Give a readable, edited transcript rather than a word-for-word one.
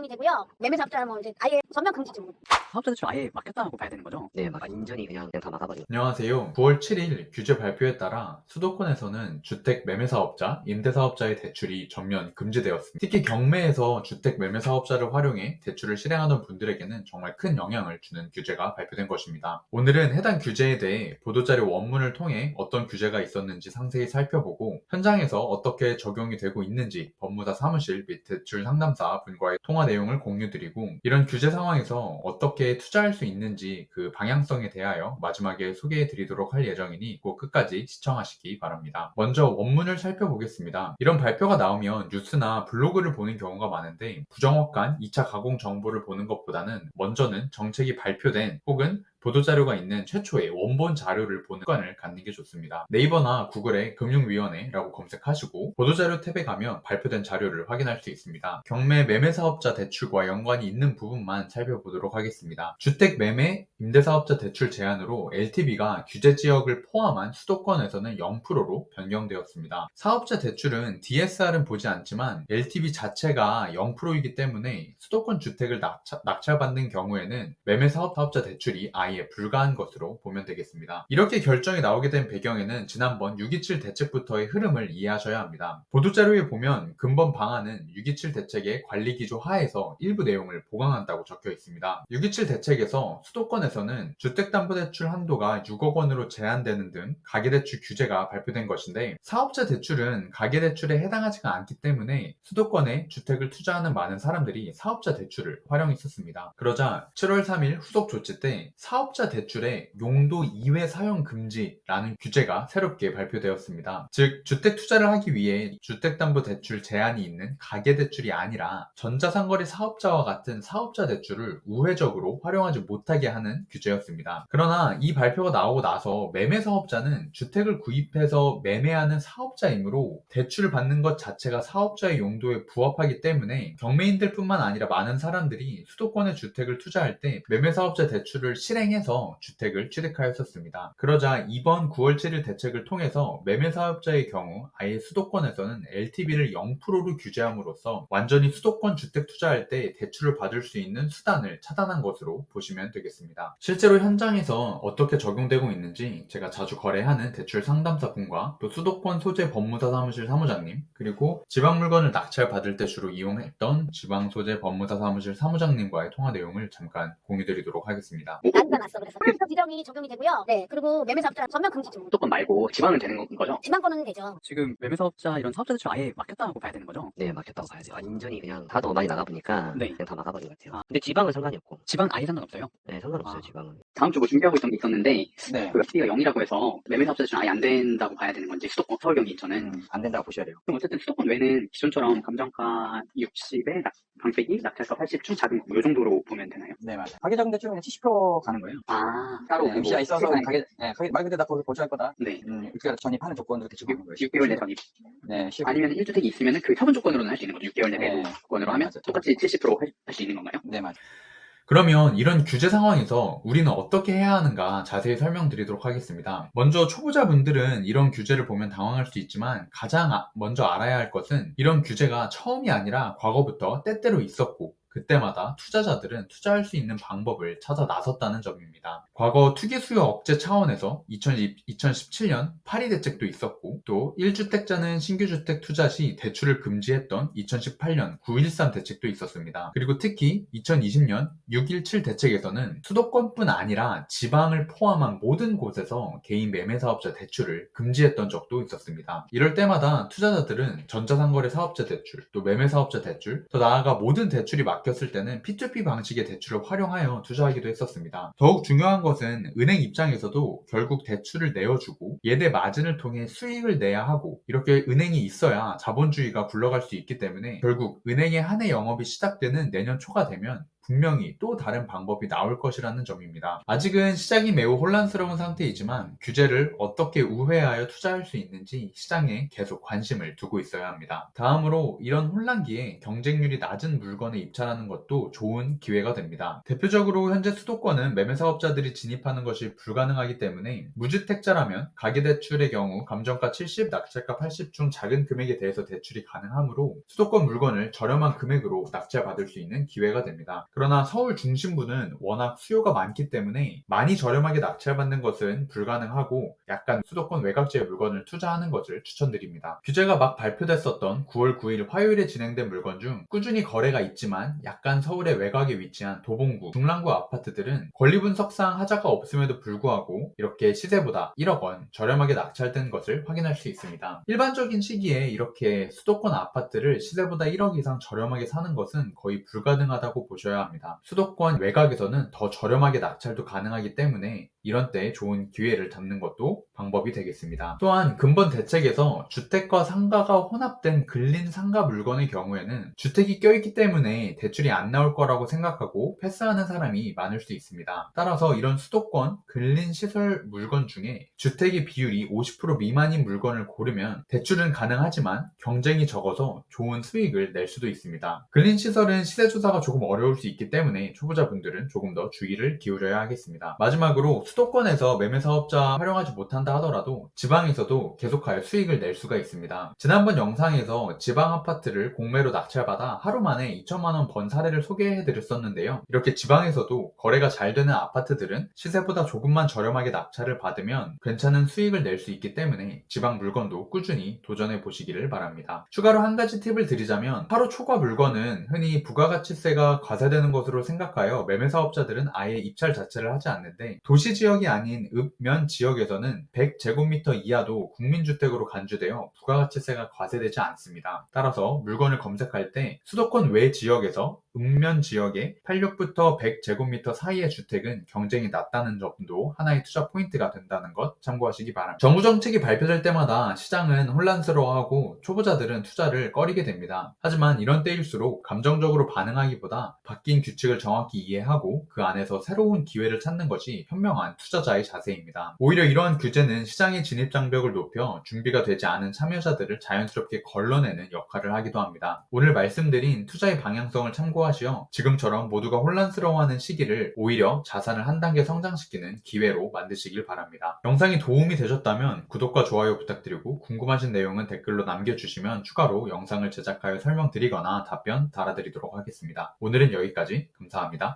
적용이 되고요. 매매사업자는 뭐 이제 아예 전면 금지죠. 사업자 대출 아예 막혔다고 봐야 되는 거죠? 네, 완전히 그냥 다 막아버린. 안녕하세요. 9월 7일 규제 발표에 따라 수도권에서는 주택 매매사업자, 임대사업자의 대출이 전면 금지되었습니다. 특히 경매에서 주택 매매사업자를 활용해 대출을 실행하는 분들에게는 정말 큰 영향을 주는 규제가 발표된 것입니다. 오늘은 해당 규제에 대해 보도자료 원문을 통해 어떤 규제가 있었는지 상세히 살펴보고 현장에서 어떻게 적용이 되고 있는지 법무사 사무실 및 대출 상담사 분과의 통화 내용을 공유드리고 이런 규제 상황에서 어떻게 투자할 수 있는지 그 방향성에 대하여 마지막에 소개해 드리도록 할 예정이니 꼭 끝까지 시청하시기 바랍니다. 먼저 원문을 살펴보겠습니다. 이런 발표가 나오면 뉴스나 블로그를 보는 경우가 많은데 부정확한 2차 가공 정보를 보는 것보다는 먼저는 정책이 발표된 혹은 보도자료가 있는 최초의 원본 자료를 보는 습관을 갖는 게 좋습니다. 네이버나 구글에 금융위원회라고 검색하시고 보도자료 탭에 가면 발표된 자료를 확인할 수 있습니다. 경매 매매사업자 대출과 연관이 있는 부분만 살펴보도록 하겠습니다. 주택 매매 임대사업자 대출 제한으로 LTV가 규제 지역을 포함한 수도권에서는 0%로 변경되었습니다. 사업자 대출은 DSR은 보지 않지만 LTV 자체가 0%이기 때문에 수도권 주택을 낙찰받는 경우에는 매매사업자 대출이 아예 불가한 것으로 보면 되겠습니다. 이렇게 결정이 나오게 된 배경에는 지난번 6.27 대책부터의 흐름을 이해하셔야 합니다. 보도자료에 보면 근본 방안은 6.27 대책의 관리기조 하에서 일부 내용을 보강한다고 적혀 있습니다. 6.27 대책에서 수도권에서는 주택담보대출 한도가 6억 원으로 제한되는 등 가계대출 규제가 발표된 것인데 사업자 대출은 가계대출에 해당하지가 않기 때문에 수도권에 주택을 투자하는 많은 사람들이 사업자 대출을 활용했었습니다. 그러자 7월 3일 후속 조치 때 사업자 대출의 용도 이외 사용 금지라는 규제가 새롭게 발표되었습니다. 즉 주택 투자를 하기 위해 주택담보대출 제한이 있는 가계대출이 아니라 전자상거래 사업자와 같은 사업자 대출을 우회적으로 활용하지 못하게 하는 규제였습니다. 그러나 이 발표가 나오고 나서 매매사업자는 주택을 구입해서 매매하는 사업자이므로 대출을 받는 것 자체가 사업자의 용도에 부합하기 때문에 경매인들 뿐만 아니라 많은 사람들이 수도권의 주택을 투자할 때 매매사업자 대출을 실행해서 주택을 취득하였었습니다. 그러자 이번 9월 7일 대책을 통해서 매매사업자의 경우 아예 수도권에서는 LTV를 0%로 규제함으로써 완전히 수도권 주택 투자할 때 대출을 받을 수 있는 수단을 차단한 것으로 보시면 되겠습니다. 실제로 현장에서 어떻게 적용되고 있는지 제가 자주 거래하는 대출 상담사 분과 또 수도권 소재 법무사 사무실 사무장님 그리고 지방물건을 낙찰받을 때 주로 이용했던 지방소재 법무사 사무실 사무장님과의 통화 내용을 잠깐 공유드리도록 하겠습니다. 난가 났어. 그래서 지정이 적용이 되고요. 네, 그리고 매매사업자 전면 금지죠. 수도권 말고 지방은 되는 거죠? 지방권은 되죠. 지금 매매사업자 이런 사업자 대출 아예 막혔다고 봐야 되는 거죠? 네, 막혔다고 봐야지. 완전히 그냥 하도 많이 나가보니까 네. 그냥 다 막아버린 것 같아요. 아. 근데 지방은 상관이 없고. 지방 아예 상관없어요? 네, 상관없어요, 아. 지방은. 다음 주 뭐 준비하고 있던 게 있었는데 네. 그 FT가 0이라고 해서 매매사업자 대출 아예 안 된다고 봐야 되는 건지 수도권 서울 경기 인천은 안 된다고 보셔야 돼요. 그럼 어쨌든 수도권 외는 기존처럼 감정가 60에 방패기 낙찰가 80 중자금 이 정도로 보면 되나요? 네, 맞아요. 가계자금 대출은 70% 가는 거예요. 아 따로 네, MCI 써서 말 그대로 다 거기 보조할 거다. 네. 우리가 전입하는 조건으로 대출 가는 거예요. 6개월 내 전입 네, 아니면 1주택이 있으면 그 처분 조건으로는 할 수 있는 거죠. 6개월 내 네. 매도 조건으로 하면 맞아요. 똑같이 70% 할 수 있는 건가요? 네, 맞아요. 그러면 이런 규제 상황에서 우리는 어떻게 해야 하는가 자세히 설명드리도록 하겠습니다. 먼저 초보자분들은 이런 규제를 보면 당황할 수 있지만 가장 먼저 알아야 할 것은 이런 규제가 처음이 아니라 과거부터 때때로 있었고 그때마다 투자자들은 투자할 수 있는 방법을 찾아 나섰다는 점입니다. 과거 투기 수요 억제 차원에서 2017년 파리 대책도 있었고 또 1주택자는 신규주택 투자 시 대출을 금지했던 2018년 9.13 대책도 있었습니다. 그리고 특히 2020년 6.17 대책에서는 수도권뿐 아니라 지방을 포함한 모든 곳에서 개인 매매사업자 대출을 금지했던 적도 있었습니다. 이럴 때마다 투자자들은 전자상거래 사업자 대출, 또 매매사업자 대출, 더 나아가 모든 대출이 막혔을 때는 P2P 방식의 대출을 활용하여 투자하기도 했었습니다. 더욱 중요한 것은 은행 입장에서도 결국 대출을 내어주고 예대 마진을 통해 수익을 내야 하고 이렇게 은행이 있어야 자본주의가 굴러갈 수 있기 때문에 결국 은행의 한 해 영업이 시작되는 내년 초가 되면 분명히 또 다른 방법이 나올 것이라는 점입니다. 아직은 시장이 매우 혼란스러운 상태이지만 규제를 어떻게 우회하여 투자할 수 있는지 시장에 계속 관심을 두고 있어야 합니다. 다음으로 이런 혼란기에 경쟁률이 낮은 물건에 입찰하는 것도 좋은 기회가 됩니다. 대표적으로 현재 수도권은 매매사업자들이 진입하는 것이 불가능하기 때문에 무주택자라면 가계대출의 경우 감정가 70, 낙찰가 80 중 작은 금액에 대해서 대출이 가능하므로 수도권 물건을 저렴한 금액으로 낙찰받을 수 있는 기회가 됩니다. 그러나 서울 중심부는 워낙 수요가 많기 때문에 많이 저렴하게 낙찰받는 것은 불가능하고 약간 수도권 외곽지의 물건을 투자하는 것을 추천드립니다. 규제가 막 발표됐었던 9월 9일 화요일에 진행된 물건 중 꾸준히 거래가 있지만 약간 서울의 외곽에 위치한 도봉구, 중랑구 아파트들은 권리 분석상 하자가 없음에도 불구하고 이렇게 시세보다 1억 원 저렴하게 낙찰된 것을 확인할 수 있습니다. 일반적인 시기에 이렇게 수도권 아파트를 시세보다 1억 이상 저렴하게 사는 것은 거의 불가능하다고 보셔야 합니다. 수도권 외곽에서는 더 저렴하게 낙찰도 가능하기 때문에 이런 때 좋은 기회를 잡는 것도 방법이 되겠습니다. 또한 근본 대책에서 주택과 상가가 혼합된 근린 상가 물건의 경우에는 주택이 껴있기 때문에 대출이 안 나올 거라고 생각하고 패스하는 사람이 많을 수 있습니다. 따라서 이런 수도권 근린 시설 물건 중에 주택의 비율이 50% 미만인 물건을 고르면 대출은 가능하지만 경쟁이 적어서 좋은 수익을 낼 수도 있습니다. 근린 시설은 시세 조사가 조금 어려울 수 있기 때문에 초보자분들은 조금 더 주의를 기울여야 하겠습니다. 마지막으로 수도권에서 매매사업자 활용하지 못한다 하더라도 지방에서도 계속하여 수익을 낼 수가 있습니다. 지난번 영상에서 지방 아파트를 공매로 낙찰받아 하루 만에 2천만원 번 사례를 소개해드렸었는데요. 이렇게 지방에서도 거래가 잘 되는 아파트들은 시세보다 조금만 저렴하게 낙찰을 받으면 괜찮은 수익을 낼 수 있기 때문에 지방 물건도 꾸준히 도전해 보시기를 바랍니다. 추가로 한 가지 팁을 드리자면 하루 초과 물건은 흔히 부가가치세가 과세되는 것으로 생각하여 매매사업자들은 아예 입찰 자체를 하지 않는데 도시 지역이 아닌 읍면 지역에서는 100제곱미터 이하도 국민주택으로 간주되어 부가가치세가 과세되지 않습니다. 따라서 물건을 검색할 때 수도권 외 지역에서 읍면 지역의 86부터 100제곱미터 사이의 주택은 경쟁이 낮다는 점도 하나의 투자 포인트가 된다는 것 참고하시기 바랍니다. 정부 정책이 발표될 때마다 시장은 혼란스러워하고 초보자들은 투자를 꺼리게 됩니다. 하지만 이런 때일수록 감정적으로 반응하기보다 바뀐 규칙을 정확히 이해하고 그 안에서 새로운 기회를 찾는 것이 현명한 투자자의 자세입니다. 오히려 이러한 규제는 시장의 진입 장벽을 높여 준비가 되지 않은 참여자들을 자연스럽게 걸러내는 역할을 하기도 합니다. 오늘 말씀드린 투자의 방향성을 참고하시어 지금처럼 모두가 혼란스러워하는 시기를 오히려 자산을 한 단계 성장시키는 기회로 만드시길 바랍니다. 영상이 도움이 되셨다면 구독과 좋아요 부탁드리고 궁금하신 내용은 댓글로 남겨주시면 추가로 영상을 제작하여 설명드리거나 답변 달아드리도록 하겠습니다. 오늘은 여기까지. 감사합니다.